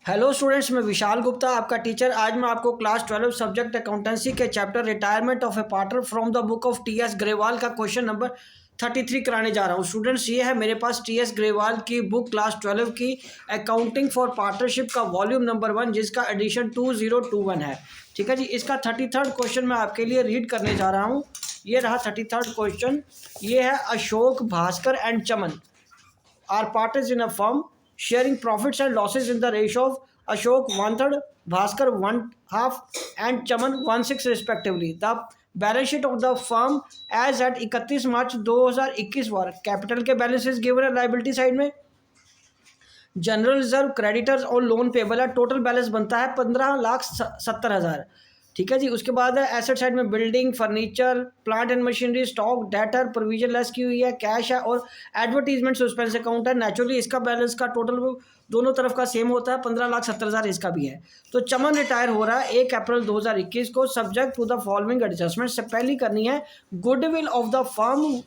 Hello students, मैं विशाल गुप्ता आपका teacher. आज मैं आपको क्लास 12 सब्जेक्ट अकाउंटेंसी के chapter retirement of A partner from the book of T.S.. Grewal का क्वेश्चन नंबर 33 कराने जा रहा हूँ। स्टूडेंट्स, ये है मेरे पास टी.एस. ग्रेवाल की बुक क्लास 12 की अकाउंटिंग फॉर पार्टनरशिप का वॉल्यूम नंबर 1, जिसका एडिशन 2021 है। ठीक है जी। इसका 33rd क्वेश्चन मैं आपके लिए रीड करने जा रहा हूँ। ये रहा 33rd क्वेश्चन। ये है Ashok, Bhaskar and Chaman are partners in a firm sharing profits and losses in the ratio of Ashok 1/3, Bhaskar 1/2 and Chaman 1/6 respectively. The balance sheet of the firm as at 31 March 2021 were capital के balances given है liability side में। General reserve, creditors और loan payable है। Total balance बनता है 15,70,000। ठीक है जी। उसके बाद है एसेट साइड में building, furniture, plant and machinery, stock, debtor, provision less की हुई है, कैश है और एडवर्टीजमेंट सस्पेंस अकाउंट है। नेचुरली इसका बैलेंस का टोटल दोनों तरफ का सेम होता है, 15,70,000 इसका भी है। तो चमन रिटायर हो रहा है 1 अप्रैल 2021 को, subject to the following adjustment. से पहली करनी है goodwill of the firm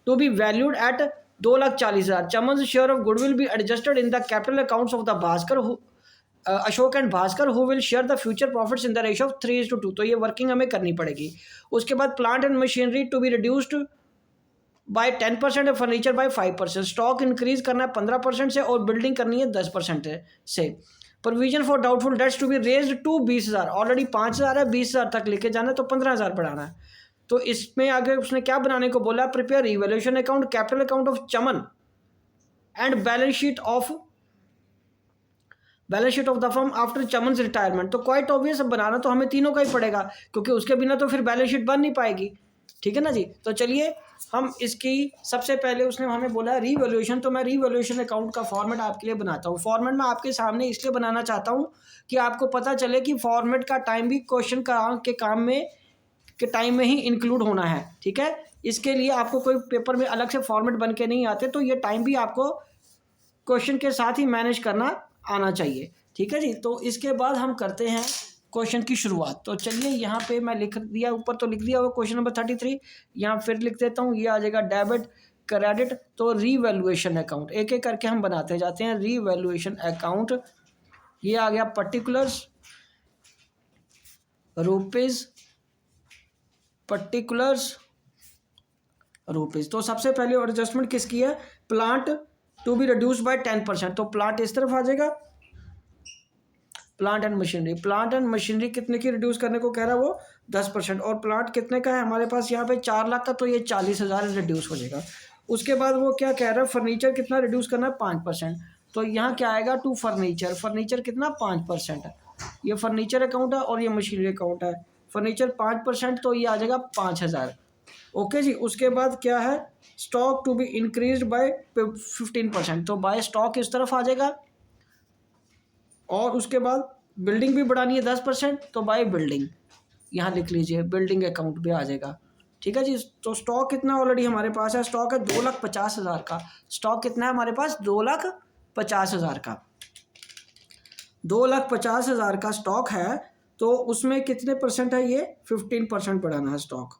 to be valued at 2,40,000। Chaman share of goodwill be adjusted in the capital accounts of the Bhaskar Ashok and Bhaskar who will share the future profits in the ratio of 3:2। तो ये working हमें करनी पड़ेगी। उसके बाद plant and machinery to be reduced by 10% और furniture bye 5%। Stock increase करना है 15% से और बिल्डिंग करनी है 10% से। Provision for doubtful debts to be raised to 20,000। Already 5,000 है, 20,000 तक लेके जाना है तो 15,000 बढ़ाना है। तो इसमें आगे उसने क्या बनाने को बोला? Prepare revaluation account, capital account of Chaman and balance sheet of the firm after Chaman retirement. तो क्वाइट ऑब्वियस बनाना तो हमें तीनों का ही पड़ेगा, क्योंकि उसके बिना तो फिर बैलेंस शीट बन नहीं पाएगी। ठीक है ना जी। तो चलिए हम इसकी सबसे पहले उसने हमें बोला रीवैल्यूएशन, तो मैं रीवैल्यूएशन अकाउंट का फॉर्मेट आपके लिए बनाता हूँ। फॉर्मेट मैं आपके सामने इसलिए बनाना चाहता हूँ कि आपको पता चले कि फॉर्मेट का टाइम भी क्वेश्चन के काम में के टाइम में ही इंक्लूड होना है। ठीक है। इसके लिए आपको कोई पेपर में अलग से फॉर्मेट बन के नहीं आते, तो ये टाइम भी आपको क्वेश्चन के साथ ही मैनेज करना आना चाहिए। ठीक है जी। तो इसके बाद हम करते हैं क्वेश्चन की शुरुआत। तो चलिए यहाँ पे मैं लिख दिया, ऊपर तो लिख दिया वो क्वेश्चन नंबर 33, यहाँ फिर लिख देता हूँ। ये आ जाएगा डेबिट क्रेडिट। तो रीवैल्यूएशन अकाउंट एक एक करके हम बनाते जाते हैं। रीवैल्यूएशन अकाउंट, ये आ गया पर्टिकुलर्स, रुपीज, पर्टिकुलर्स, रुपीज। तो सबसे पहले एडजस्टमेंट किसकी है? Plant to be reduce by 10%। तो प्लांट इस तरफ आ जाएगा, plant and machinery. Plant and machinery कितने की रिड्यूस करने को कह रहा है वो? 10%। और प्लांट कितने का है हमारे पास यहाँ पे? 4 लाख का, तो ये 40,000 रिड्यूस हो जाएगा। उसके बाद वो क्या कह रहा है? फर्नीचर कितना रिड्यूस करना है? 5%। तो यहाँ क्या आएगा? To furniture. फर्नीचर कितना? 5%। ये फर्नीचर अकाउंट है और ये मशीनरी अकाउंट है। फर्नीचर 5%, तो ये आ जाएगा 5,000। ओके जी। उसके बाद क्या है? Stock to be increase by 15%। तो बाय स्टॉक इस तरफ आ जाएगा। और उसके बाद बिल्डिंग भी बढ़ानी है 10%, तो बाय बिल्डिंग यहाँ लिख लीजिए, बिल्डिंग अकाउंट भी आ जाएगा। ठीक है जी। तो स्टॉक कितना ऑलरेडी हमारे पास है? स्टॉक है 2,50,000 का। स्टॉक कितना है हमारे पास? 2,50,000 का। 2,50,000 का स्टॉक है, तो उसमें कितने परसेंट है? ये 15% बढ़ाना है स्टॉक।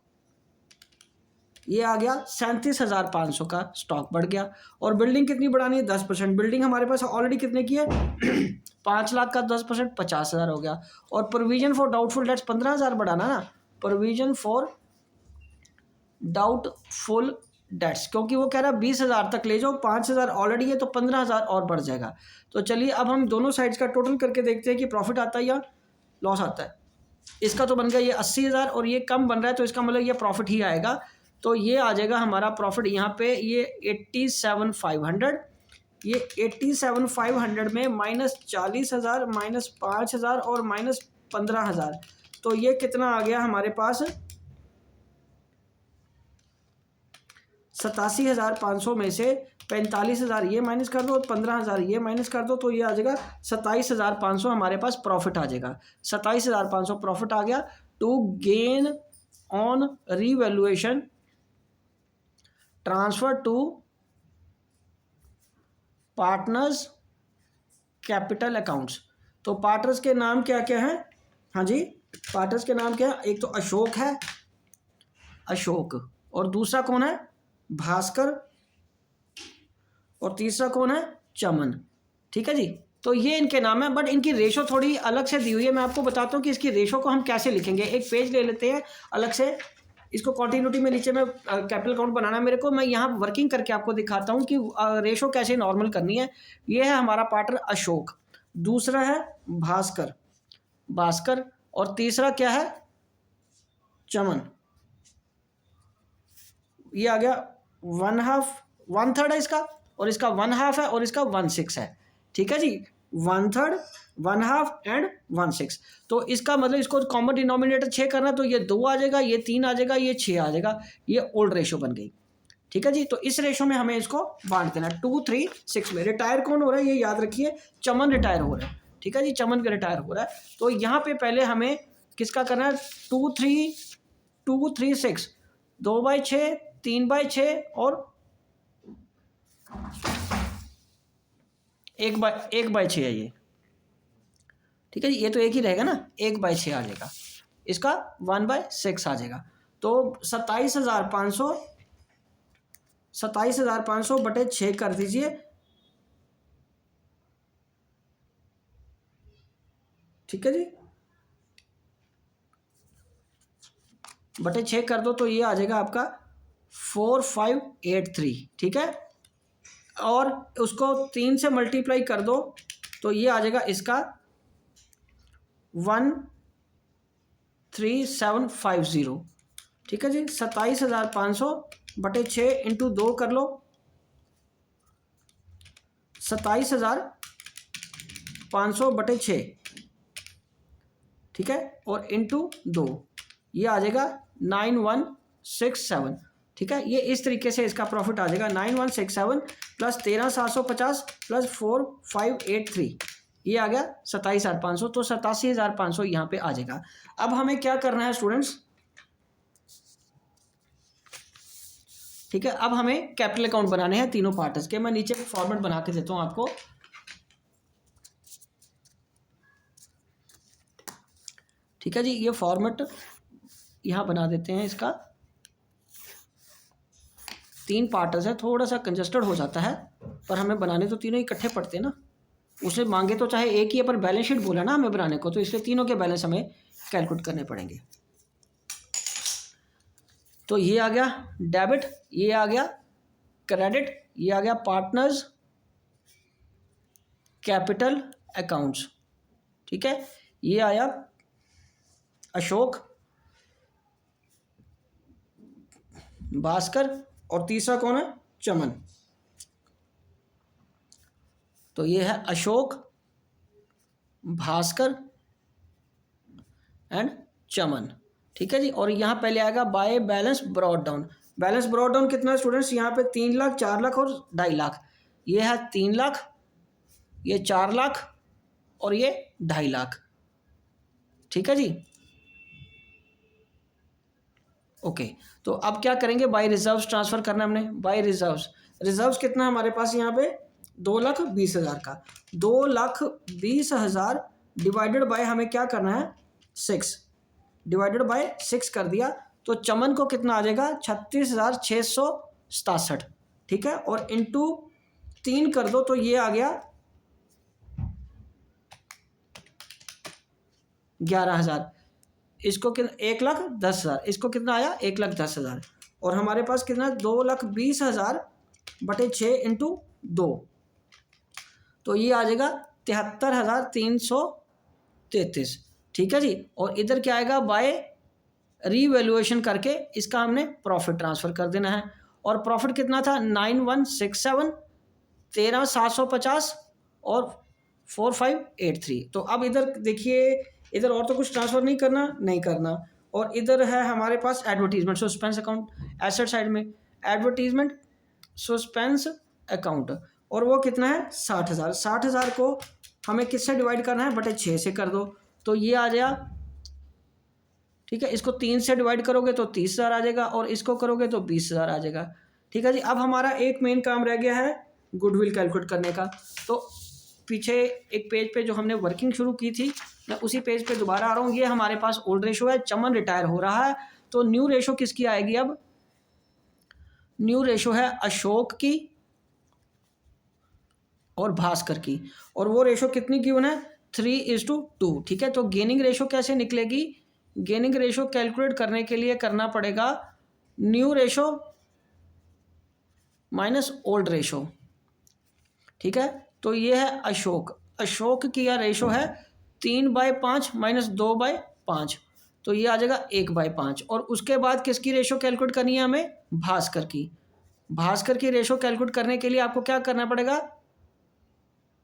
ये आ गया 37,500 का स्टॉक बढ़ गया। और बिल्डिंग कितनी बढ़ानी है? 10%। बिल्डिंग हमारे पास ऑलरेडी कितने की है? 5 लाख का 10% 50,000 हो गया। और प्रोविजन फॉर डाउटफुल डेट्स 15,000 बढ़ाना ना, प्रोविजन फॉर डाउटफुल डेट्स, क्योंकि वो कह रहा है 20,000 तक ले जाओ, 5,000 ऑलरेडी है तो 15,000 और बढ़ जाएगा। तो चलिए अब हम दोनों साइड्स का टोटल करके देखते हैं कि प्रॉफिट आता है या लॉस आता है। इसका तो बन गया ये 80,000 और ये कम बन रहा है, तो इसका मतलब ये प्रॉफिट ही आएगा। तो ये आ जाएगा हमारा प्रॉफिट यहाँ पे, ये 87,500। ये 87,500 में -40,000, -5,000 और -15,000, तो ये कितना आ गया हमारे पास? 87,500 में से 45,000 ये माइनस कर दो, 15,000 ये माइनस कर दो, तो ये आ जाएगा 27,500 हमारे पास प्रॉफिट आ जाएगा। 27,500 प्रॉफिट आ गया। To gain on revaluation transfer to partners capital accounts. तो पार्टनर्स के नाम क्या क्या हैं? हाँ जी, पार्टनर्स के नाम क्या है? एक तो अशोक है, अशोक, और दूसरा कौन है? भास्कर, और तीसरा कौन है? चमन। ठीक है जी। तो ये इनके नाम है, बट इनकी रेशो थोड़ी अलग से दी हुई है। मैं आपको बताता हूँ कि इसकी रेशो को हम कैसे लिखेंगे। एक पेज ले लेते हैं अलग से, इसको कॉन्टिन्यूटी में नीचे में कैपिटल काउंट बनाना है मेरे को। मैं यहाँ वर्किंग करके आपको दिखाता हूँ कि रेशो कैसे नॉर्मल करनी है। ये है हमारा पार्टनर अशोक, दूसरा है भास्कर, और तीसरा क्या है, चमन। ये आ गया 1/2, 1/3 है इसका, और इसका 1/2 है, और इसका 1/6 है। ठीक है जी, 1/3, 1/2 एंड 1/6। तो इसका मतलब इसको कॉमन डिनोमिनेटर 6 करना, तो ये 2 आ जाएगा, ये 3 आ जाएगा, ये 6 आ जाएगा। ये ओल्ड रेशो बन गई। ठीक है जी, तो इस रेशो में हमें इसको बांट देना 2, 3, 6 में। रिटायर कौन हो रहा है ये याद रखिए, चमन रिटायर हो रहा है। ठीक है जी, चमन का रिटायर हो रहा है। तो यहाँ पे पहले हमें किसका करना है, 2, 3, 6, 2/6, 3/6 और 1/6 है ये। ठीक है जी, ये तो एक ही रहेगा ना, 1/6 आ जाएगा, इसका 1/6 आ जाएगा। तो 27,500 बटे 6 कर दीजिए। ठीक है जी, बटे 6 कर दो तो ये आ जाएगा आपका 4583। ठीक है, और उसको 3 से मल्टीप्लाई कर दो तो ये आ जाएगा इसका 13750। ठीक है जी, 27,500 बटे 6 इंटू 2 कर लो, 27,500 बटे 6। ठीक है, और इंटू 2 ये आ जाएगा 9167। ठीक है, ये इस तरीके से इसका प्रॉफिट आ जाएगा 9167 प्लस 13,750 प्लस 4583, ये आ गया 27,500। तो 87,500 यहाँ पे आ जाएगा। अब हमें क्या करना है स्टूडेंट्स, ठीक है, अब हमें कैपिटल अकाउंट बनाने हैं तीनों पार्टर्स के। मैं नीचे फॉर्मेट बना के देता हूँ आपको। ठीक है जी, ये फॉर्मेट यहाँ बना देते हैं इसका। 3 पार्टर्स है, थोड़ा सा कंजस्टेड हो जाता है, पर हमें बनाने तो तीनों इकट्ठे पड़ते हैं ना। उसे मांगे तो चाहे एक ही, पर बैलेंस शीट बोला ना हमें बनाने को, तो इसलिए तीनों के बैलेंस हमें कैलकुलेट करने पड़ेंगे। तो ये आ गया डेबिट, ये आ गया क्रेडिट, ये आ गया पार्टनर्स कैपिटल अकाउंट्स। ठीक है, ये आया अशोक, भास्कर, और तीसरा कौन है, चमन। तो ये है अशोक, भास्कर एंड चमन। ठीक है जी, और यहाँ पहले आएगा by balance brought down. Balance brought down कितना है स्टूडेंट्स, यहाँ पे 3 लाख, 4 लाख और 2.5 लाख। ये है 3 लाख, ये 4 लाख और ये 2.5 लाख। ठीक है जी, ओके। तो अब क्या करेंगे, बाय रिजर्व्स ट्रांसफ़र करना है हमने। बाय रिजर्व्स कितना है हमारे पास यहाँ पे, 2,20,000 का। 2,20,000 डिवाइडेड बाय हमें क्या करना है, 6, डिवाइडेड बाय 6 कर दिया तो चमन को कितना आ जाएगा, 36,667। ठीक है, और इंटू 3 कर दो तो ये आ गया 11,000। इसको कितना, 1,10,000। इसको कितना आया, 1,10,000। और हमारे पास कितना, 2,20,000 बटे 6 इंटू 2, तो ये आ जाएगा 73,333। ठीक है जी, और इधर क्या आएगा, बाय रीवैल्यूएशन करके इसका हमने प्रॉफिट ट्रांसफ़र कर देना है। और प्रॉफिट कितना था, 9167, 13,750 और 4583। तो अब इधर देखिए, इधर और तो कुछ ट्रांसफ़र नहीं करना। और इधर है हमारे पास advertisement suspense account, asset side में एडवर्टीजमेंट सस्पेंस अकाउंट, और वो कितना है, 60,000। 60,000 को हमें किससे डिवाइड करना है, बटे 6 से कर दो तो ये आ जाएगा। ठीक है, इसको 3 से डिवाइड करोगे तो 30,000 आ जाएगा, और इसको करोगे तो 20,000 आ जाएगा। ठीक है जी, अब हमारा एक मेन काम रह गया है गुडविल कैलकुलेट करने का। तो पीछे एक पेज पे जो हमने वर्किंग शुरू की थी, मैं उसी पेज पे दोबारा आ रहा हूँ। ये हमारे पास ओल्ड रेशो है, चमन रिटायर हो रहा है, तो न्यू रेशो किसकी आएगी, अब न्यू रेशो है अशोक की और भास्कर की, और वो रेशो कितनी गिवन है 3:2। ठीक है, तो गेनिंग रेशो कैसे निकलेगी? गेनिंग रेशो कैलकुलेट करने के लिए करना पड़ेगा new ratio minus old ratio. ठीक है, तो ये है अशोक, अशोक की यह रेशो है 3/5 माइनस 2/5, तो ये आ जाएगा 1/5। और उसके बाद किसकी रेशो कैलकुलेट करनी है हमें? भास्कर की। भास्कर की रेशो कैलकुलेट करने के लिए आपको क्या करना पड़ेगा?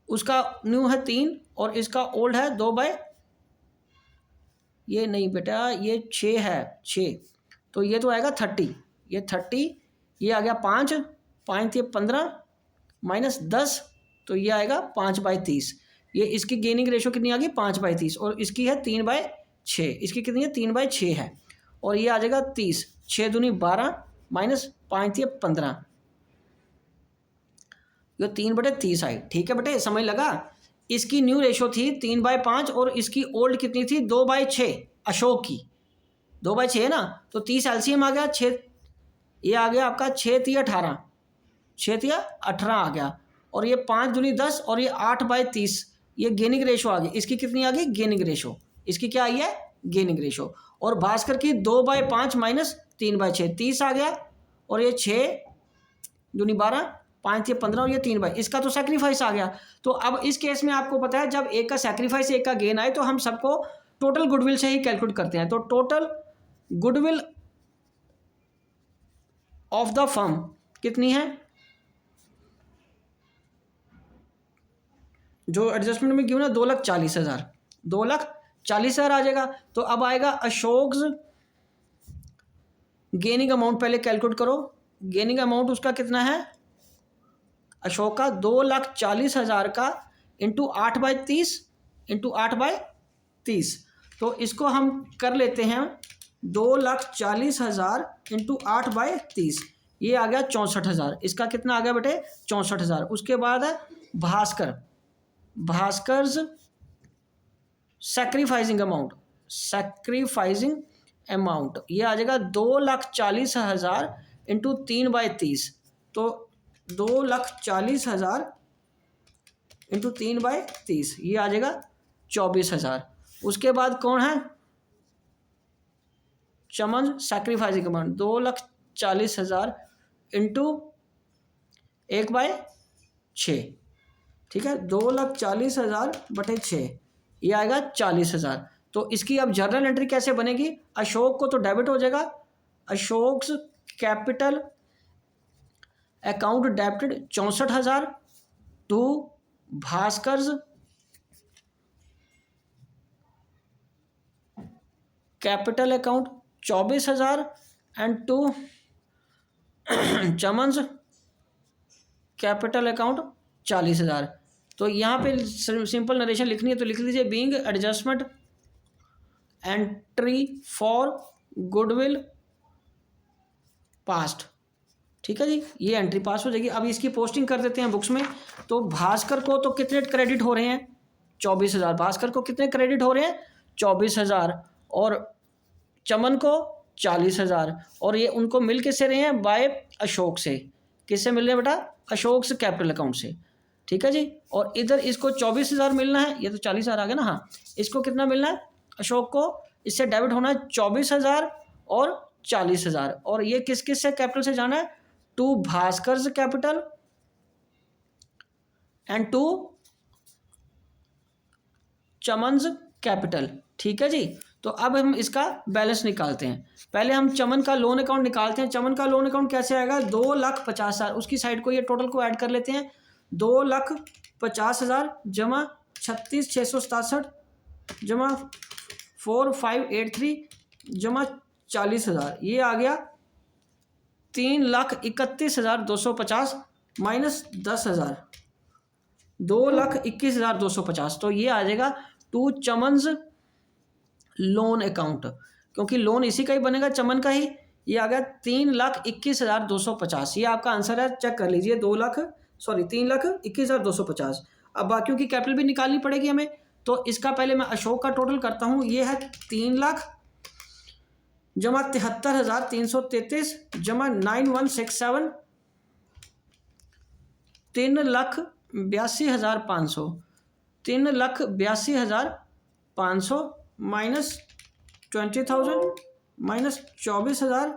उसका न्यू है 3 और इसका ओल्ड है 2/, ये नहीं बेटा, ये 6 है, 6, तो ये तो आएगा 30, ये 30, ये आ गया 5, 5 ये 15 माइनस 10, तो ये आएगा 5/30। ये इसकी गेनिंग रेशो कितनी आ गई? 5/30, और इसकी है 3/6, इसकी कितनी है? 3/6 है, और ये आ जाएगा 30, 6 दूनी 12 माइनस 5 ये 15, ये 3/30 आई। ठीक है बेटे, समझ लगा? इसकी न्यू रेशो थी 3/5 और इसकी ओल्ड कितनी थी? 2/6 अशोक की, 2/6 है ना, तो 30 एलसीएम आ गया, 6 ये आ गया आपका 6 18, 6 18 आ गया, और ये 5 दूनी 10 और ये 8/30, ये गेनिंग रेशो आ गई। इसकी कितनी आ गई? गेनिंग रेशो, इसकी क्या आई है? Gaining ratio. और भास्कर की 2/5 माइनस 3/6, 30 आ गया, और ये 6 दूनी 12, 5 ये 15 और ये 3/, इसका तो सेक्रीफाइस आ गया। तो अब इस केस में आपको पता है जब एक का सेक्रीफाइस एक का गेन आए तो हम सबको टोटल गुडविल से ही कैलकुलेट करते हैं। तो total goodwill of the firm कितनी है? जो एडजस्टमेंट में गिवन है 2,40,000, 2,40,000 आ जाएगा। तो अब आएगा अशोक्स गेनिंग अमाउंट, पहले कैलकुलेट करो। गेनिंग अमाउंट उसका कितना है? अशोक का 2,40,000 का इंटू 8/30 इंटू 8/30, तो इसको हम कर लेते हैं 2,40,000 इंटू 8/30, ये आ गया 64,000। इसका कितना आ गया बेटे? 64,000। उसके बाद है Bhaskar, Bhaskar's sacrificing amount, sacrificing amount, ये आ जाएगा 2,40,000 इंटू 3/30, तो 2,40,000 इंटू 3/30, ये आ जाएगा 24,000। उसके बाद कौन है? चमन सैक्रिफाइसिंग अमाउंट, 2,40,000 इंटू 1/6। ठीक है, 2,40,000/6, ये आएगा 40,000। तो इसकी अब जर्नल एंट्री कैसे बनेगी? अशोक को तो डेबिट हो जाएगा, Ashok's capital account debited 64,000 to Bhaskar's capital account 24,000 and to Chaman's capital account 40,000। तो यहाँ पे सिंपल नरेशन लिखनी है तो लिख लीजिए being adjustment entry for goodwill past. ठीक है जी, ये एंट्री पास हो जाएगी। अब इसकी पोस्टिंग कर देते हैं बुक्स में। तो भास्कर को तो कितने क्रेडिट हो रहे हैं? 24,000। भास्कर को कितने क्रेडिट हो रहे हैं? 24,000। और चमन को 40,000। और ये उनको मिल किससे रहे हैं? बाय अशोक से। किससे मिल रहे हैं बेटा? अशोक से कैपिटल अकाउंट से। ठीक है जी, और इधर इसको 24,000 मिलना है, ये तो 40,000 आ गया ना। हाँ, इसको कितना मिलना है? अशोक को इससे डेबिट होना है 24,000 और 40,000। और ये किस किस से कैपिटल से जाना है? To Bhaskar capital and to Chaman's capital. ठीक है जी, तो अब हम इसका बैलेंस निकालते हैं। पहले हम चमन का लोन अकाउंट निकालते हैं। चमन का लोन अकाउंट कैसे आएगा? 2,50,000, उसकी साइड को ये टोटल को ऐड कर लेते हैं। 2,50,000 जमा 36,667 जमा 4,583 जमा 40,000, ये आ गया 3,31,250 माइनस 10,000, 2,21,250। तो ये आ जाएगा टू चमन्स लोन अकाउंट, क्योंकि लोन इसी का ही बनेगा, चमन का ही। ये आ गया 3,21,250। ये आपका आंसर है, चेक कर लीजिए। 3,21,250। अब बाकियों की कैपिटल भी निकालनी पड़ेगी हमें, तो इसका पहले मैं अशोक का टोटल करता हूँ। ये है 3 लाख जमा 73,333 जमा 9167, 3 लाख 82,500, 3,82,500 माइनस 20,000 माइनस 24,000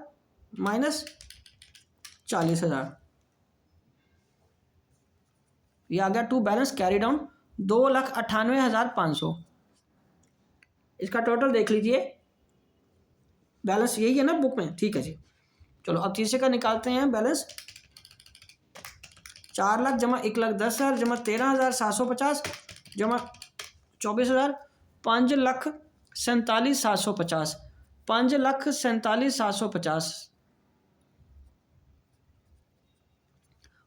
माइनस 40,000, ये आ गया टू बैलेंस कैरी डाउन 2,98,500। इसका टोटल देख लीजिए, बैलेंस यही है ना बुक में, ठीक है जी। चलो अब तीसरे का निकालते हैं बैलेंस। 4 लाख जमा 1,10,000 जमा 13,750 जमा 24,000, 5,47,750, 5,47,750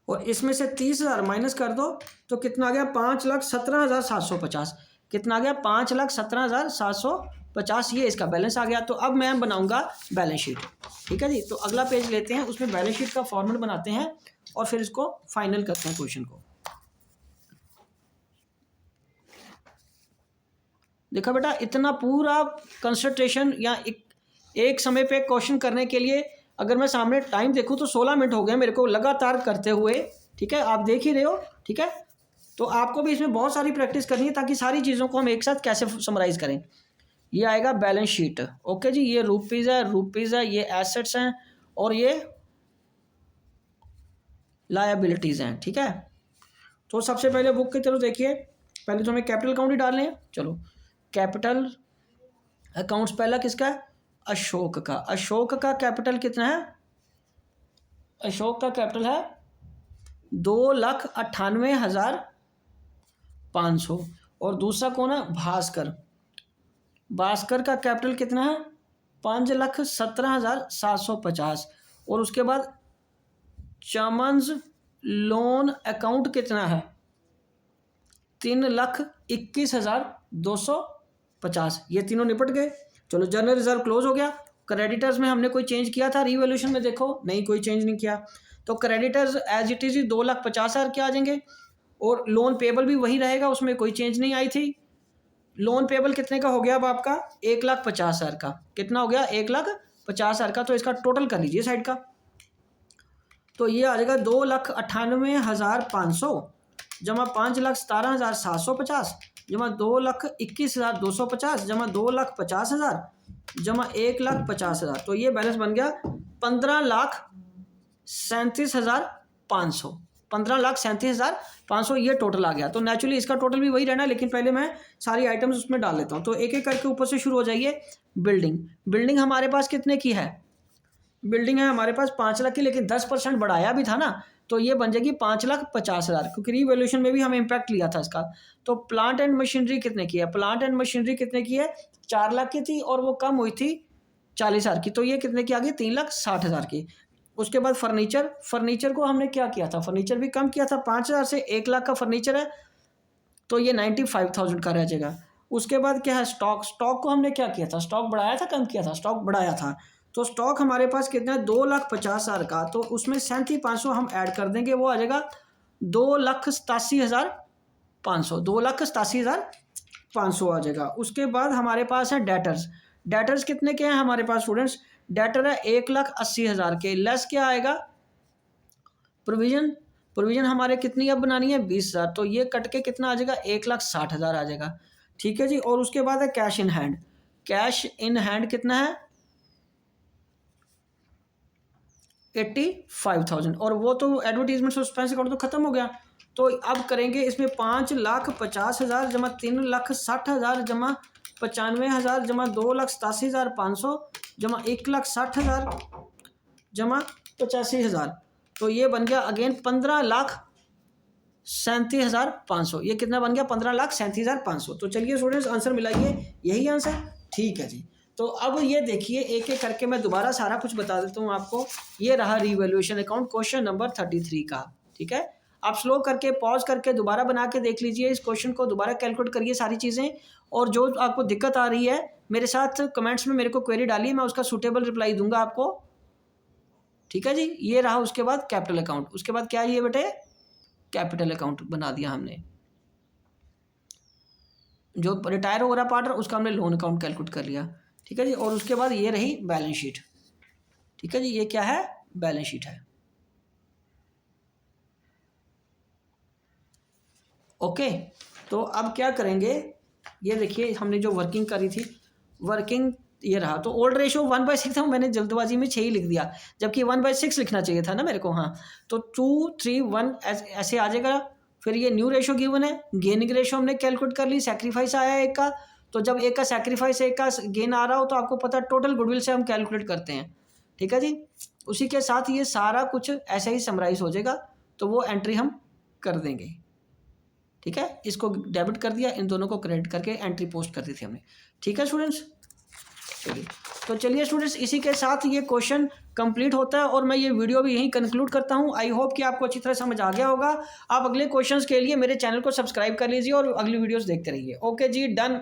और इसमें से 30,000 माइनस कर दो तो कितना आ गया 5,17,750। कितना आ गया 5,17,750, ये इसका बैलेंस आ गया। तो अब मैं बनाऊंगा बैलेंस शीट, ठीक है जी। तो अगला पेज लेते हैं, उसमें बैलेंस शीट का फॉर्मेट बनाते हैं और फिर इसको फाइनल करते हैं क्वेश्चन को। देखा बेटा, इतना पूरा कंसंट्रेशन या एक समय पे क्वेश्चन करने के लिए अगर मैं सामने टाइम देखूं तो 16 मिनट हो गए मेरे को लगातार करते हुए, ठीक है, आप देख ही रहे हो, ठीक है। तो आपको भी इसमें बहुत सारी प्रैक्टिस करनी है ताकि सारी चीज़ों को हम एक साथ कैसे समराइज़ करें। ये आएगा बैलेंस शीट, ओके जी। ये रुपीज़ है, ये एसेट्स हैं और ये लायबिलिटीज़ हैं, ठीक है। तो सबसे पहले बुक की तरफ देखिए, पहले तो हमें कैपिटल अकाउंट ही डालने हैं। चलो कैपिटल अकाउंट्स पहला किसका है, अशोक का। अशोक का कैपिटल कितना है, अशोक का कैपिटल है 2,98,500 और दूसरा कौन है, भास्कर। भास्कर का कैपिटल कितना है 5,17,750 और उसके बाद चमन्स लोन अकाउंट कितना है 3,21,250। ये तीनों निपट गए। चलो जनरल रिजर्व क्लोज हो गया। क्रेडिटर्स में हमने कोई चेंज किया था रिवैल्यूएशन में, देखो नहीं, कोई चेंज नहीं किया। तो क्रेडिटर्स एज इट इज 2,50,000 के आ जाएंगे और लोन पेबल भी वही रहेगा, उसमें कोई चेंज नहीं आई थी। लोन पेबल कितने का हो गया अब आपका 1,50,000 का। कितना हो गया 1,50,000 का। तो इसका टोटल कर लीजिए साइड का, तो ये आ जाएगा 2,98,500 जमा 5,17,750 जमा 2,21,250 जमा 2,50,000 जमा 1,50,000। तो ये बैलेंस बन गया 15,37,500। 15,37,500 ये टोटल आ गया। तो नेचुरली इसका टोटल भी वही रहना है, लेकिन पहले मैं सारी आइटम्स उसमें डाल लेता हूँ। तो एक एक करके ऊपर से शुरू हो जाइए। बिल्डिंग हमारे पास कितने की है, बिल्डिंग है हमारे पास 5 लाख की, लेकिन 10% बढ़ाया भी था ना, तो ये बन जाएगी 5,50,000 क्योंकि रीवैल्यूएशन में भी हमें इम्पैक्ट लिया था इसका। तो प्लांट एंड मशीनरी कितने की है, प्लांट एंड मशीनरी कितने की है 4 लाख की थी और वो कम हुई थी 40,000 की, तो ये कितने की आ गई 3,60,000 की। उसके बाद फर्नीचर को हमने क्या किया था, फर्नीचर भी कम किया था 5,000 से। 1 लाख का फर्नीचर है तो ये 95,000 का रह जाएगा। उसके बाद क्या है, स्टॉक को हमने क्या किया था, स्टॉक बढ़ाया था कम किया था, स्टॉक बढ़ाया था। तो स्टॉक हमारे पास कितना है 2,50,000 का, तो उसमें 37,500 हम ऐड कर देंगे, वो आ जाएगा 2,87,500। 2,87,500 आ जाएगा। उसके बाद हमारे पास है डेटर्स कितने के हैं हमारे पास स्टूडेंट्स, डेटर है 1,80,000 के। लेस क्या आएगा, प्रोविजन हमारे कितनी अब बनानी है 20,000, तो ये कट के कितना आ जाएगा 1,60,000 आ जाएगा, ठीक है जी। और उसके बाद है कैश इन हैंड कितना है 85,000 और वो तो एडवर्टीजमेंट सस्पेंस अकाउंट तो खत्म हो गया। तो अब करेंगे इसमें 5,50,000 जमा 3,60,000 जमा 95,000 जमा 2,87,500 जमा 1,60,000 जमा 85,000। तो ये बन गया अगेन 15,37,500। ये कितना बन गया 15,37,500। तो चलिए स्टूडेंट्स आंसर मिलाइए, यही आंसर, ठीक है जी। तो अब ये देखिए एक एक करके मैं दोबारा सारा कुछ बता देता हूँ आपको। ये रहा रिवैल्यूएशन अकाउंट क्वेश्चन नंबर 33 का, ठीक है। आप स्लो करके पॉज करके दोबारा बना के देख लीजिए, इस क्वेश्चन को दोबारा कैलकुलेट करिए सारी चीज़ें, और जो आपको दिक्कत आ रही है मेरे साथ कमेंट्स में मेरे को क्वेरी डालिए, मैं उसका सूटेबल रिप्लाई दूंगा आपको, ठीक है जी। ये रहा उसके बाद कैपिटल अकाउंट, उसके बाद क्या ये बेटे कैपिटल अकाउंट बना दिया हमने। जो रिटायर हो रहा पार्टनर उसका हमने लोन अकाउंट कैलकुलेट कर लिया, ठीक है जी। और उसके बाद ये रही बैलेंस शीट, ठीक है जी। ये क्या है बैलेंस शीट है। ओके, तो अब क्या करेंगे, ये देखिए हमने जो वर्किंग करी थी, वर्किंग ये रहा। तो ओल्ड रेशो 1/6 था, मैंने जल्दबाजी में 6 ही लिख दिया, जबकि 1/6 लिखना चाहिए था ना मेरे को। हाँ, तो 2 3 1 ऐसे आ जाएगा। फिर ये न्यू रेशो गिवन है, गेनिंग रेशो हमने कैलकुलेट कर ली, सैक्रिफाइस आया एक का। तो जब एक का सैक्रिफाइस एक का गेन आ रहा हो तो आपको पता है टोटल गुडविल से हम कैलकुलेट करते हैं। ठीक है जी, उसी के साथ ये सारा कुछ ऐसे ही समराइज हो जाएगा, तो वो एंट्री हम कर देंगे। ठीक है, इसको डेबिट कर दिया, इन दोनों को क्रेडिट करके एंट्री पोस्ट कर दी थी हमने। ठीक है स्टूडेंट्स, चलिए तो चलिए स्टूडेंट्स, इसी के साथ ये क्वेश्चन कंप्लीट होता है और मैं ये वीडियो भी यहीं कंक्लूड करता हूँ। आई होप कि आपको अच्छी तरह समझ आ गया होगा। आप अगले क्वेश्चंस के लिए मेरे चैनल को सब्सक्राइब कर लीजिए और अगली वीडियोस देखते रहिए। ओके जी, डन।